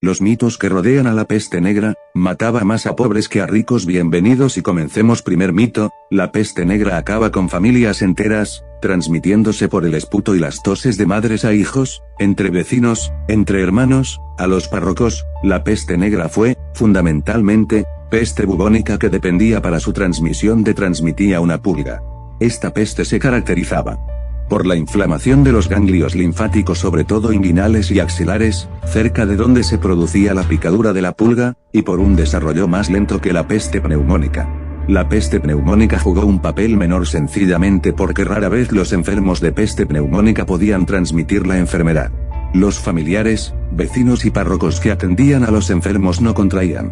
Los mitos que rodean a la peste negra, mataba más a pobres que a ricos. Bienvenidos y comencemos. Primer mito, la peste negra acaba con familias enteras, transmitiéndose por el esputo y las toses de madres a hijos, entre vecinos, entre hermanos, a los párrocos. La peste negra fue, fundamentalmente, peste bubónica que dependía para su transmisión de transmitía una pulga. Esta peste se caracterizaba por la inflamación de los ganglios linfáticos, sobre todo inguinales y axilares, cerca de donde se producía la picadura de la pulga, y por un desarrollo más lento que la peste pneumónica. La peste pneumónica jugó un papel menor sencillamente porque rara vez los enfermos de peste pneumónica podían transmitir la enfermedad. Los familiares, vecinos y párrocos que atendían a los enfermos no contraían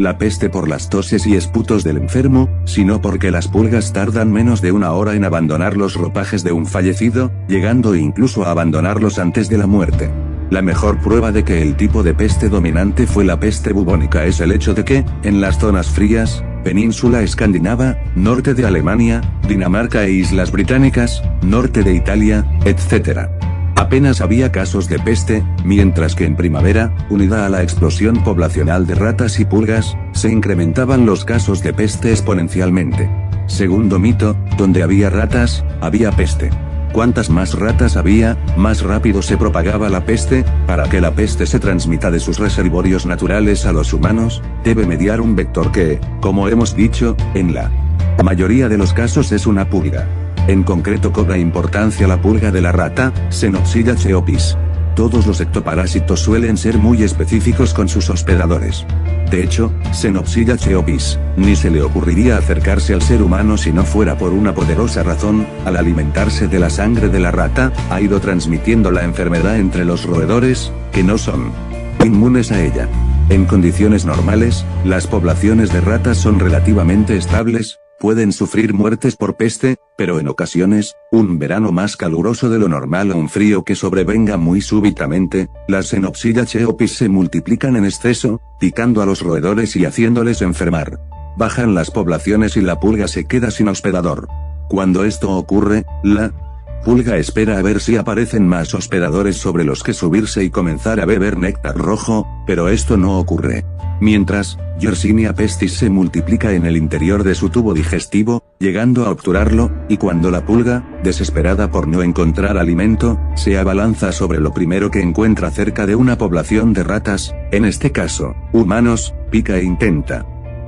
la peste por las toses y esputos del enfermo, sino porque las pulgas tardan menos de una hora en abandonar los ropajes de un fallecido, llegando incluso a abandonarlos antes de la muerte. La mejor prueba de que el tipo de peste dominante fue la peste bubónica es el hecho de que, en las zonas frías, península escandinava, norte de Alemania, Dinamarca e islas británicas, norte de Italia, etc., apenas había casos de peste, mientras que en primavera, unida a la explosión poblacional de ratas y pulgas, se incrementaban los casos de peste exponencialmente. Segundo mito, donde había ratas, había peste. Cuantas más ratas había, más rápido se propagaba la peste. Para que la peste se transmita de sus reservorios naturales a los humanos, debe mediar un vector que, como hemos dicho, en la mayoría de los casos es una pulga. En concreto cobra importancia la pulga de la rata, Xenopsilla cheopis. Todos los ectoparásitos suelen ser muy específicos con sus hospedadores. De hecho, Xenopsilla cheopis, ni se le ocurriría acercarse al ser humano si no fuera por una poderosa razón. Al alimentarse de la sangre de la rata, ha ido transmitiendo la enfermedad entre los roedores, que no son inmunes a ella. En condiciones normales, las poblaciones de ratas son relativamente estables. Pueden sufrir muertes por peste, pero en ocasiones, un verano más caluroso de lo normal o un frío que sobrevenga muy súbitamente, las Xenopsilla cheopis se multiplican en exceso, picando a los roedores y haciéndoles enfermar. Bajan las poblaciones y la pulga se queda sin hospedador. Cuando esto ocurre, la pulga espera a ver si aparecen más hospedadores sobre los que subirse y comenzar a beber néctar rojo, pero esto no ocurre. Mientras, Yersinia pestis se multiplica en el interior de su tubo digestivo, llegando a obturarlo, y cuando la pulga, desesperada por no encontrar alimento, se abalanza sobre lo primero que encuentra cerca de una población de ratas, en este caso, humanos, pica e intenta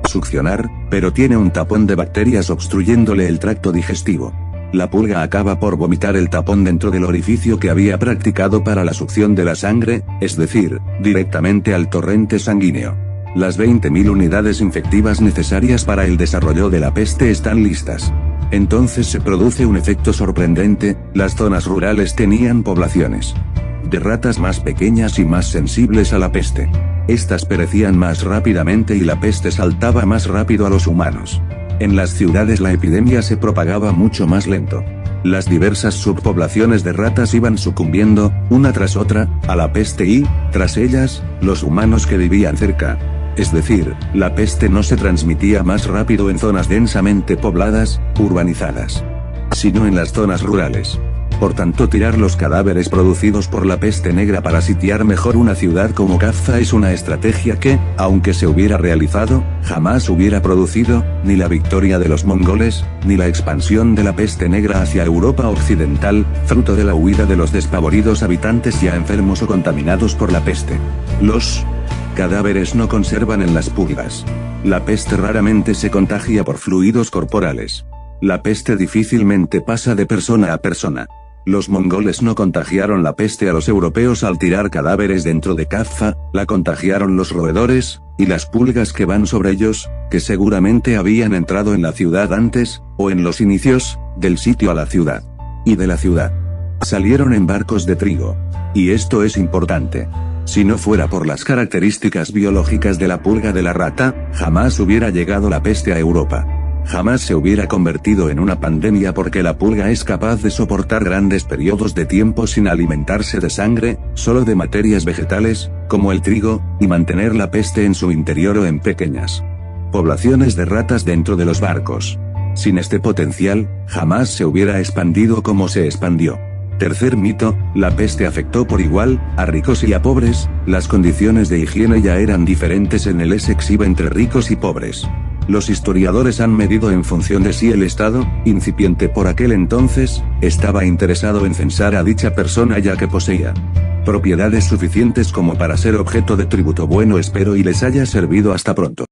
succionar, pero tiene un tapón de bacterias obstruyéndole el tracto digestivo. La pulga acaba por vomitar el tapón dentro del orificio que había practicado para la succión de la sangre, es decir, directamente al torrente sanguíneo. Las 20.000 unidades infectivas necesarias para el desarrollo de la peste están listas. Entonces se produce un efecto sorprendente, las zonas rurales tenían poblaciones de ratas más pequeñas y más sensibles a la peste. Estas perecían más rápidamente y la peste saltaba más rápido a los humanos. En las ciudades la epidemia se propagaba mucho más lento. Las diversas subpoblaciones de ratas iban sucumbiendo, una tras otra, a la peste y, tras ellas, los humanos que vivían cerca. Es decir, la peste no se transmitía más rápido en zonas densamente pobladas, urbanizadas, sino en las zonas rurales. Por tanto, tirar los cadáveres producidos por la peste negra para sitiar mejor una ciudad como Kaffa es una estrategia que, aunque se hubiera realizado, jamás hubiera producido, ni la victoria de los mongoles, ni la expansión de la peste negra hacia Europa occidental, fruto de la huida de los despavoridos habitantes ya enfermos o contaminados por la peste. Los cadáveres no conservan en las pulgas. La peste raramente se contagia por fluidos corporales. La peste difícilmente pasa de persona a persona. Los mongoles no contagiaron la peste a los europeos al tirar cadáveres dentro de Kaffa, la contagiaron los roedores, y las pulgas que van sobre ellos, que seguramente habían entrado en la ciudad antes, o en los inicios, del sitio a la ciudad. Y de la ciudad salieron en barcos de trigo. Y esto es importante. Si no fuera por las características biológicas de la pulga de la rata, jamás hubiera llegado la peste a Europa. Jamás se hubiera convertido en una pandemia porque la pulga es capaz de soportar grandes periodos de tiempo sin alimentarse de sangre, solo de materias vegetales, como el trigo, y mantener la peste en su interior o en pequeñas poblaciones de ratas dentro de los barcos. Sin este potencial, jamás se hubiera expandido como se expandió. Tercer mito, la peste afectó por igual, a ricos y a pobres, las condiciones de higiene ya eran diferentes en el Essex iba entre ricos y pobres. Los historiadores han medido en función de si el Estado, incipiente por aquel entonces, estaba interesado en censar a dicha persona ya que poseía propiedades suficientes como para ser objeto de tributo. Bueno, espero y les haya servido. Hasta pronto.